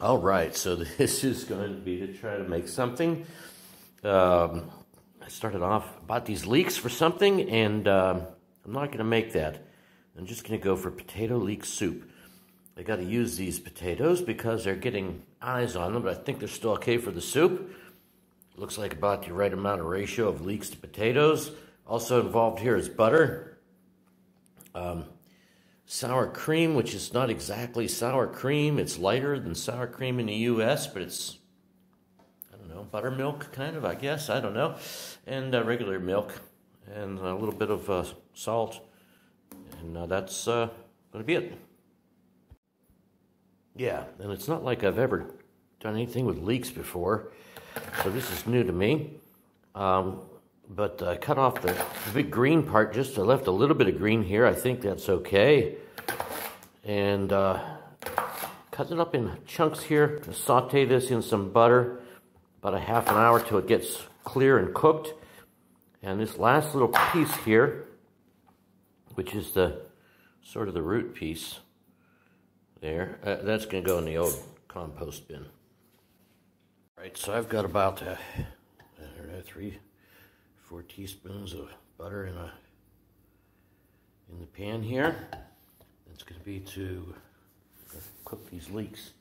All right, so this is going to be to try to make something. I started off, bought these leeks for something, and I'm not going to make that. I'm just going to go for potato leek soup. I got to use these potatoes because they're getting eyes on them, but I think they're still okay for the soup. Looks like about the right amount of ratio of leeks to potatoes. Also involved here is butter. Sour cream, which is not exactly sour cream. It's lighter than sour cream in the U.S., but it's, I don't know, buttermilk kind of, I guess. I don't know. And regular milk and a little bit of salt. And that's going to be it. Yeah, and it's not like I've ever done anything with leeks before, so this is new to me. But I cut off the big green part, just I left a little bit of green here. I think that's okay. And cut it up in chunks here. Saute this in some butter, about a half an hour till it gets clear and cooked. And this last little piece here, which is the sort of the root piece there, that's going to go in the old compost bin. All right, so I've got about 3-4 teaspoons of butter in the pan here. That's going to be to cook these leeks.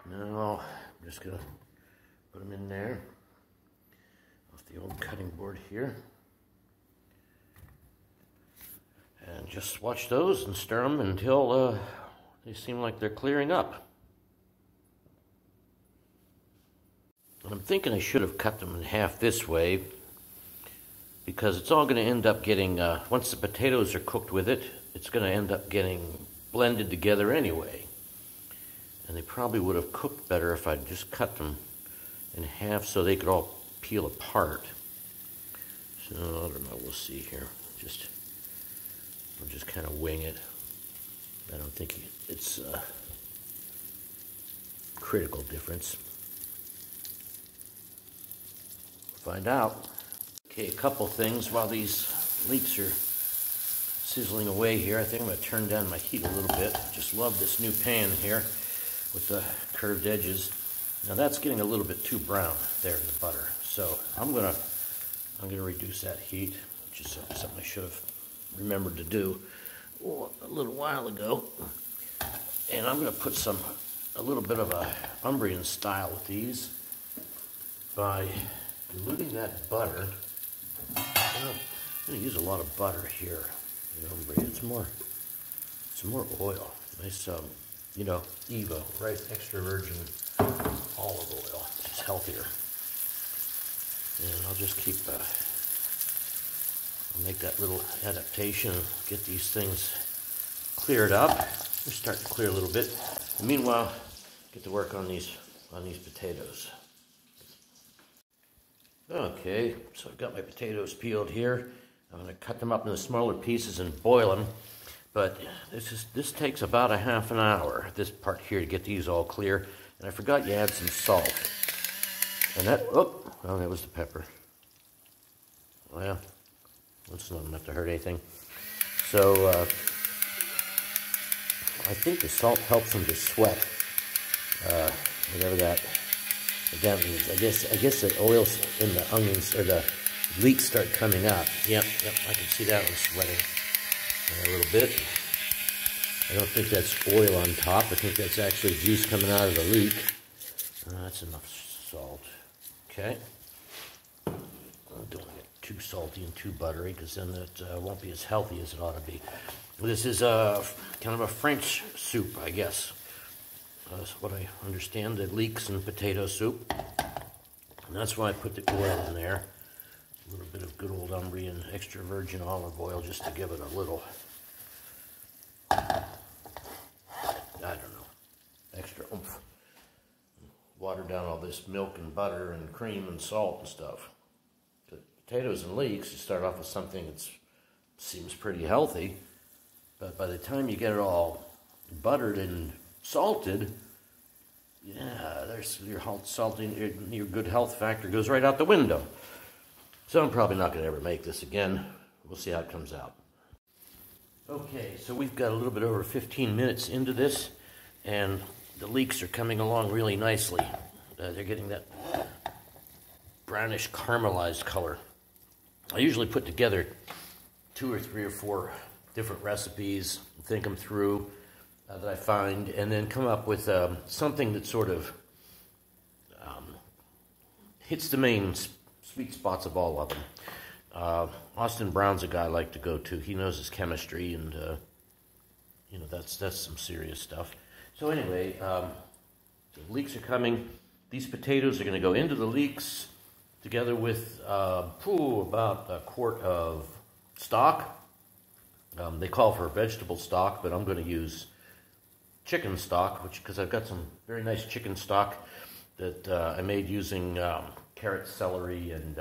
Now I'm just going to put them in there off the old cutting board here, and just watch those and stir them until they seem like they're clearing up. I'm thinking I should have cut them in half this way, because it's all going to end up getting, once the potatoes are cooked with it, it's going to end up getting blended together anyway. And they probably would have cooked better if I'd just cut them in half so they could all peel apart. So, I don't know, we'll see here. I'll just kind of wing it. I don't think it's a critical difference. Find out. Okay, a couple things while these leeks are sizzling away here. I think I'm going to turn down my heat a little bit. Just love this new pan here with the curved edges. Now that's getting a little bit too brown there in the butter, so I'm gonna reduce that heat, which is something I should have remembered to do a little while ago. And I'm going to put a little bit of a Umbrian style with these by diluting that butter. I'm going to use a lot of butter here in Umbria. It's more oil. Nice, EVOO, right? Extra virgin olive oil. It's healthier. And I'll just keep, I'll make that little adaptation and get these things cleared up. They're starting to clear a little bit. And meanwhile, get to work on these potatoes. Okay, so I've got my potatoes peeled here. I'm going to cut them up into smaller pieces and boil them. But this takes about a half an hour, this part here, to get these all clear. And I forgot you add some salt. And that, oh, that was the pepper. Well, that's not enough to hurt anything. So, I think the salt helps them to sweat. Whatever that means. I guess the oils in the onions, or the leeks, start coming up. Yep, I can see that one sweating a little bit. I don't think that's oil on top. I think that's actually juice coming out of the leek. That's enough salt. Okay. I don't want to get too salty and too buttery, because then it won't be as healthy as it ought to be. This is kind of a French soup, I guess. That's what I understand, the leeks and potato soup. And that's why I put the oil in there. A little bit of good old Umbrian extra virgin olive oil, just to give it a little, I don't know, extra oomph. Water down all this milk and butter and cream and salt and stuff. The potatoes and leeks, you start off with something that seems pretty healthy, but by the time you get it all buttered and salted, yeah, there's your good health factor goes right out the window. So I'm probably not going to ever make this again. We'll see how it comes out. Okay, so we've got a little bit over 15 minutes into this, and the leeks are coming along really nicely. They're getting that brownish caramelized color. I usually put together 2 or 3 or 4 different recipes, think them through that I find, and then come up with something that sort of hits the main sweet spots of all of them. Austin Brown's a guy I like to go to. He knows his chemistry, and you know, that's some serious stuff. So anyway, the leeks are coming. These potatoes are going to go into the leeks together with about a quart of stock. They call for vegetable stock, but I'm going to use chicken stock, because I've got some very nice chicken stock that I made using carrots, celery, and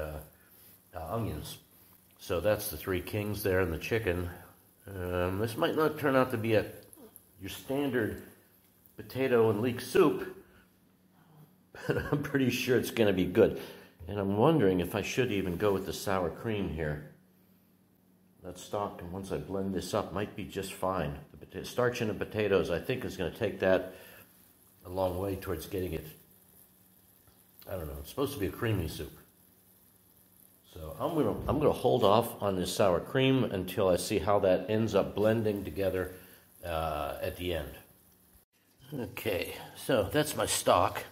onions. So that's the 3 kings there in the chicken. This might not turn out to be your standard potato and leek soup, but I'm pretty sure it's going to be good. And I'm wondering if I should even go with the sour cream here. That stock, and once I blend this up, might be just fine. The starch in the potatoes, I think, is going to take that a long way towards getting it. I don't know. It's supposed to be a creamy soup. So I'm gonna hold off on this sour cream until I see how that ends up blending together at the end. Okay, so that's my stock,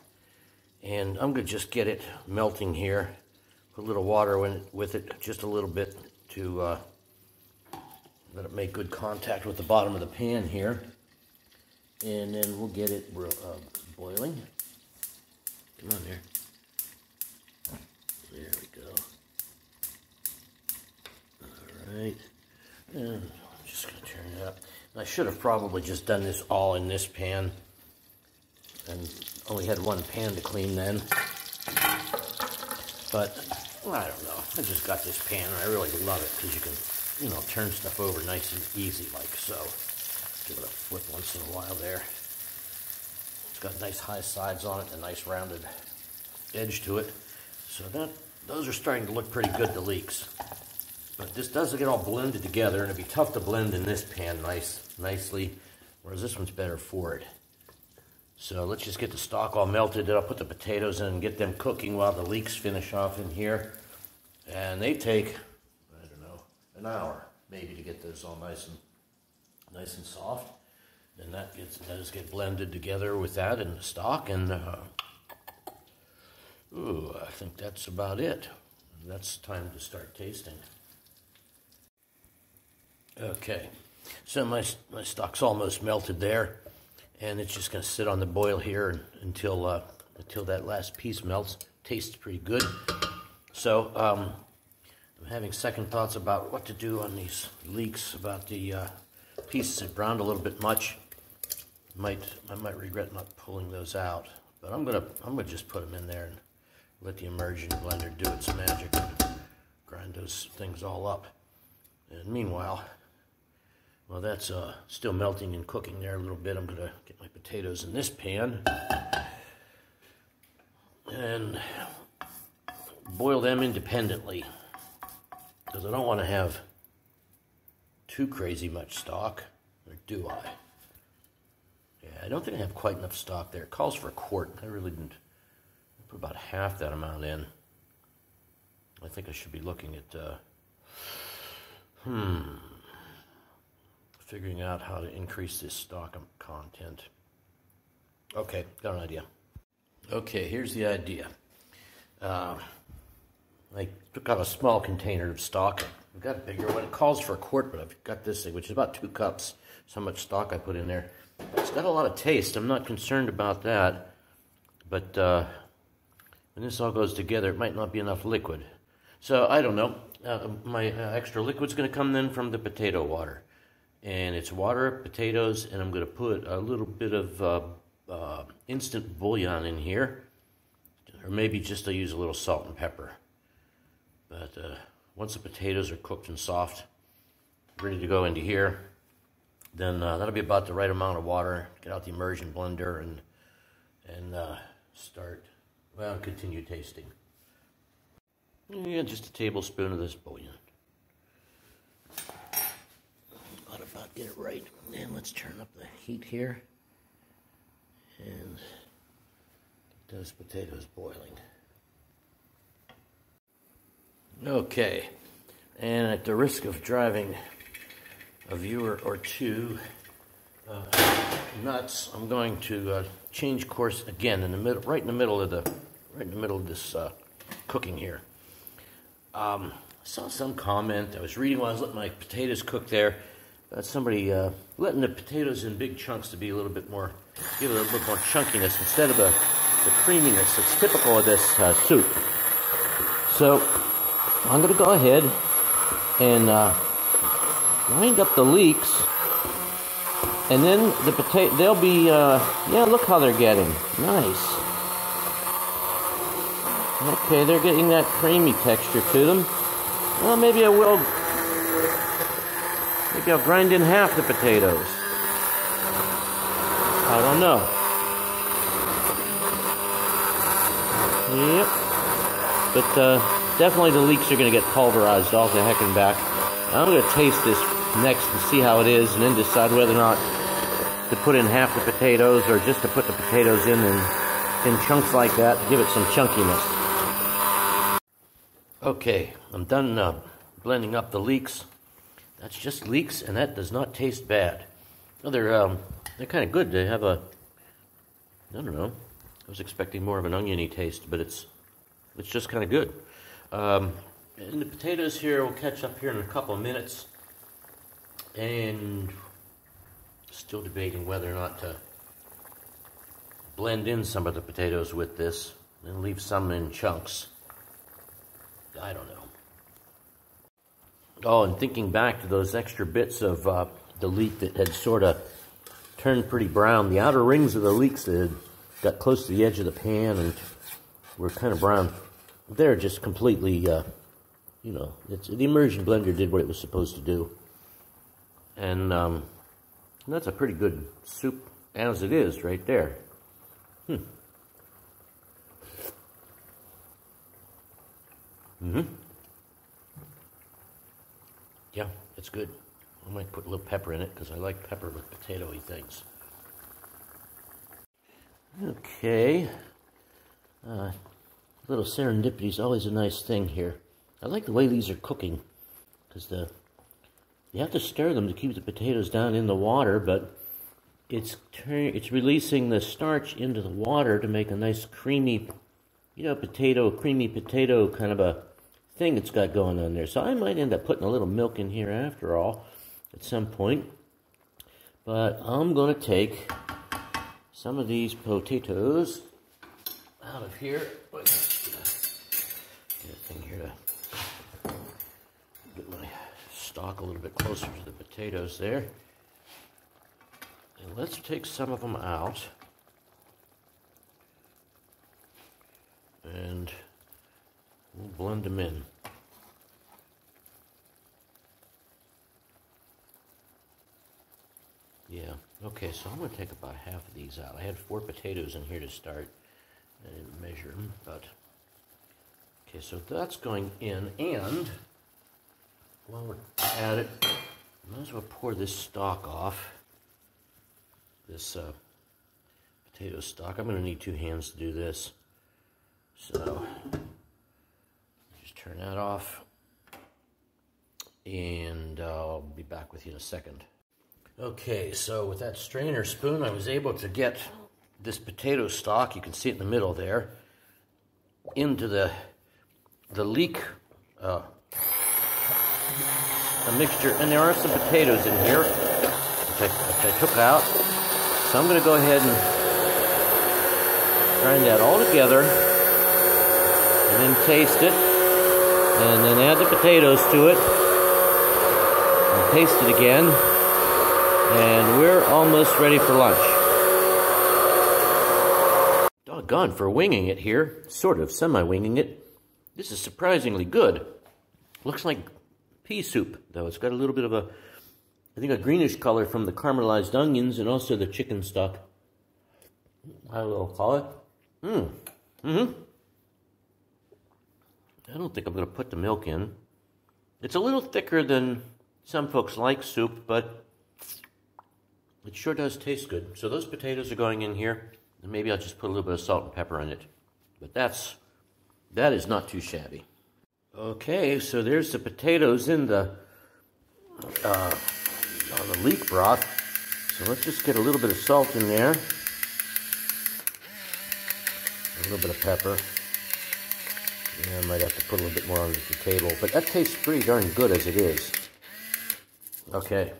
and I'm gonna just get it melting here. Put a little water with it, just a little bit, to let it make good contact with the bottom of the pan here, and then we'll get it boiling. Come on there. There we go. Right, and I'm just going to turn it up. And I should have probably just done this all in this pan, and only had one pan to clean then. But I don't know. I just got this pan, and I really love it because you can, you know, turn stuff over nice and easy like so. Give it a flip once in a while there. It's got nice high sides on it and a nice rounded edge to it. So those are starting to look pretty good, the leeks. But this does get all blended together, and it'd be tough to blend in this pan nicely, whereas this one's better for it. So let's just get the stock all melted. Then I'll put the potatoes in and get them cooking while the leeks finish off in here. And they take, I don't know, an hour maybe to get those all nice and soft. And that does get blended together with that and the stock, and I think that's about it. That's time to start tasting. Okay, so my stock's almost melted there, and it's just going to sit on the boil here until that last piece melts. Tastes pretty good. So I'm having second thoughts about what to do on these leeks. About the pieces that browned a little bit much. I might regret not pulling those out, but I'm gonna just put them in there and let the immersion blender do its magic and grind those things all up. And meanwhile, while that's still melting and cooking there a little bit, I'm going to get my potatoes in this pan and boil them independently, because I don't want to have too crazy much stock, or do I? Yeah, I don't think I have quite enough stock there. It calls for a quart. I really didn't. I put about half that amount in. I think I should be looking at figuring out how to increase this stock content. Okay, got an idea. Okay, here's the idea. I took out a small container of stock. I've got a bigger one. It calls for a quart, but I've got this thing, which is about 2 cups. That's how much stock I put in there. It's got a lot of taste. I'm not concerned about that. But when this all goes together, it might not be enough liquid. So I don't know. My extra liquid's going to come then from the potato water. And it's water, potatoes, and I'm going to put a little bit of instant bouillon in here. Or maybe just to use a little salt and pepper. But once the potatoes are cooked and soft, ready to go into here, then that'll be about the right amount of water. Get out the immersion blender and start, continue tasting. Yeah, just a tablespoon of this bouillon. Thought about get it right. And let's turn up the heat here. And get those potatoes boiling. Okay, and at the risk of driving a viewer or two nuts, I'm going to change course again in the middle, right in the middle of this cooking here. I saw some comment I was reading while I was letting my potatoes cook there about somebody letting the potatoes in big chunks to be a little bit more, give it a little bit more chunkiness instead of the creaminess that's typical of this soup. So I'm going to go ahead and grind up the leeks, and then the potato, they'll be, yeah, look how they're getting. Nice. Okay, they're getting that creamy texture to them. Well, maybe I'll grind in half the potatoes. I don't know. Yep. But definitely the leeks are going to get pulverized all the heck and back. I'm going to taste this next and see how it is, and then decide whether or not to put in half the potatoes or just to put the potatoes in chunks like that, give it some chunkiness. Okay, I'm done blending up the leeks. That's just leeks, and that does not taste bad. Well, they're kind of good. They have a, I don't know, I was expecting more of an oniony taste, but it's just kind of good. And the potatoes here will catch up here in a couple of minutes, and still debating whether or not to blend in some of the potatoes with this and leave some in chunks. I don't know. Oh, and thinking back to those extra bits of the leek that had sort of turned pretty brown, the outer rings of the leeks that had got close to the edge of the pan and were kind of brown, they're just completely, you know, the immersion blender did what it was supposed to do. And that's a pretty good soup as it is right there. Yeah, it's good. I might put a little pepper in it because I like pepper with potato-y things. Okay. Little serendipity is always a nice thing here. I like the way these are cooking because you have to stir them to keep the potatoes down in the water, but it's releasing the starch into the water to make a nice creamy, you know, creamy potato kind of a thing it's got going on there. So I might end up putting a little milk in here after all at some point. But I'm going to take some of these potatoes out of here. Get a thing here to get my stock a little bit closer to the potatoes there. And let's take some of them out. And we'll blend them in. Yeah, okay, so I'm going to take about half of these out. I had 4 potatoes in here to start. I didn't measure them, but... Okay, so that's going in, and while we're at it, might as well pour this stock off. This potato stock. I'm going to need 2 hands to do this. So, just turn that off, and I'll be back with you in a second. Okay, so with that strainer spoon, I was able to get this potato stock, you can see it in the middle there, into the leek a mixture, and there are some potatoes in here, which I took out. So I'm going to go ahead and grind that all together, and then taste it, and then add the potatoes to it, and taste it again, and we're almost ready for lunch. Doggone, for winging it here, sort of semi-winging it, this is surprisingly good. Looks like pea soup, though. It's got a little bit of a, I think, a greenish color from the caramelized onions and also the chicken stock, I will call it. I don't think I'm going to put the milk in. It's a little thicker than some folks like soup, but it sure does taste good. So those potatoes are going in here. And maybe I'll just put a little bit of salt and pepper in it. But that is not too shabby. Okay, so there's the potatoes in the on the leek broth. So let's just get a little bit of salt in there. A little bit of pepper. Yeah, I might have to put a little bit more on the table, but that tastes pretty darn good as it is. Okay.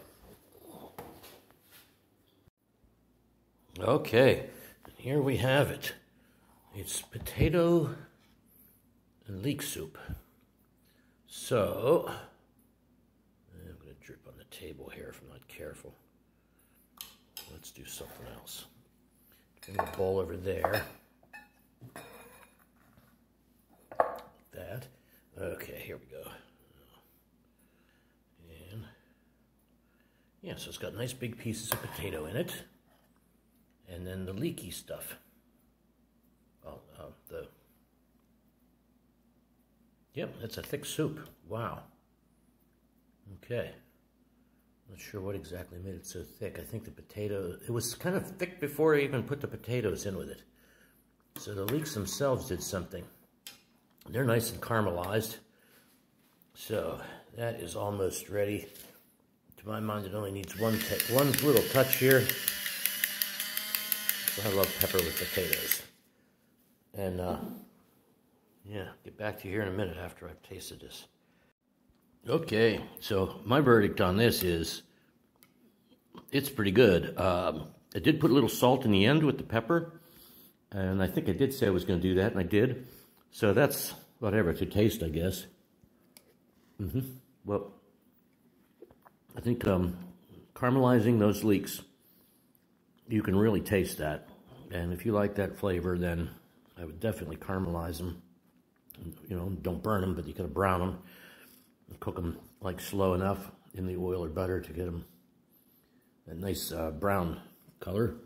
Okay, here we have it. It's potato and leek soup. So, I'm going to drip on the table here if I'm not careful. Let's do something else. Bring the bowl over there. That. Okay, here we go. And, yeah, so it's got nice big pieces of potato in it. And then the leaky stuff. Yep, it's a thick soup. Wow. Okay. Not sure what exactly made it so thick. I think the potato, it was kind of thick before I even put the potatoes in with it. So the leeks themselves did something. They're nice and caramelized. So that is almost ready. To my mind, it only needs one little touch here. I love pepper with potatoes. And, yeah, get back to you here in a minute after I've tasted this. Okay, so my verdict on this is, it's pretty good. I did put a little salt in the end with the pepper, and I think I did say I was going to do that, and I did. So that's whatever, to taste, I guess. Well, I think caramelizing those leeks, you can really taste that. And if you like that flavor, then I would definitely caramelize them. You know, don't burn them, but you gotta brown them. And cook them like slow enough in the oil or butter to get them a nice brown color.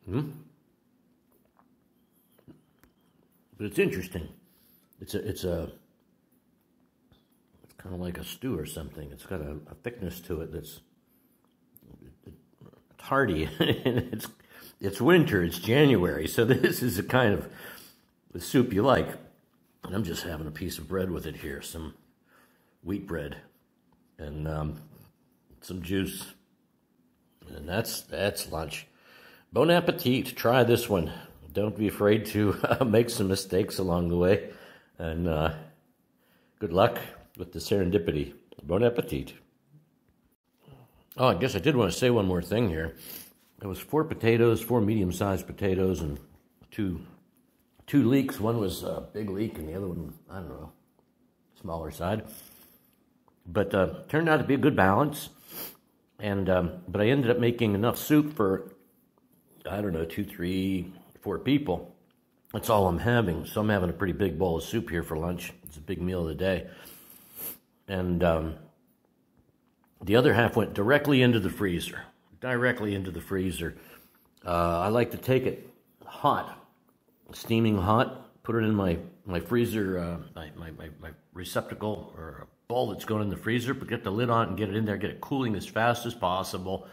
But it's interesting. It's kind of like a stew or something. It's got a thickness to it that's hearty. It's winter, it's January, so this is a kind of the soup you like. And I'm just having a piece of bread with it here, some wheat bread, and some juice, and that's lunch. Bon appetit! Try this one. Don't be afraid to make some mistakes along the way, and good luck with the serendipity. Bon appetit! Oh, I guess I did want to say one more thing here. It was 4 potatoes, 4 medium-sized potatoes, and two leeks. One was a big leek, and the other one, I don't know, smaller side. But turned out to be a good balance. And but I ended up making enough soup for, I don't know, 2, 3, 4 people. That's all I'm having. So I'm having a pretty big bowl of soup here for lunch. It's a big meal of the day. And the other half went directly into the freezer. Directly into the freezer. I like to take it hot, steaming hot, put it in my freezer, my receptacle or a bowl that's going in the freezer, but get the lid on and get it in there, get it cooling as fast as possible,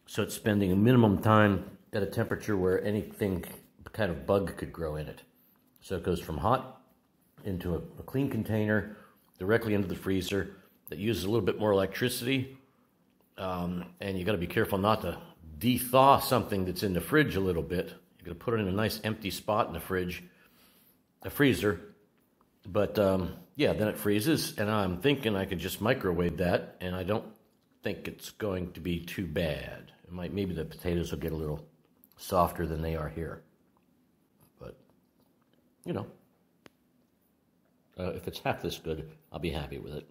so it's spending a minimum time at a temperature where anything kind of bug could grow in it. So it goes from hot into a clean container, directly into the freezer. That uses a little bit more electricity, and you got to be careful not to de-thaw something that's in the fridge a little bit. You're going to put it in a nice empty spot in the freezer. But yeah, then it freezes, and I'm thinking I could just microwave that, and I don't think it's going to be too bad. Maybe the potatoes will get a little softer than they are here, but you know, if it's half this good, I'll be happy with it.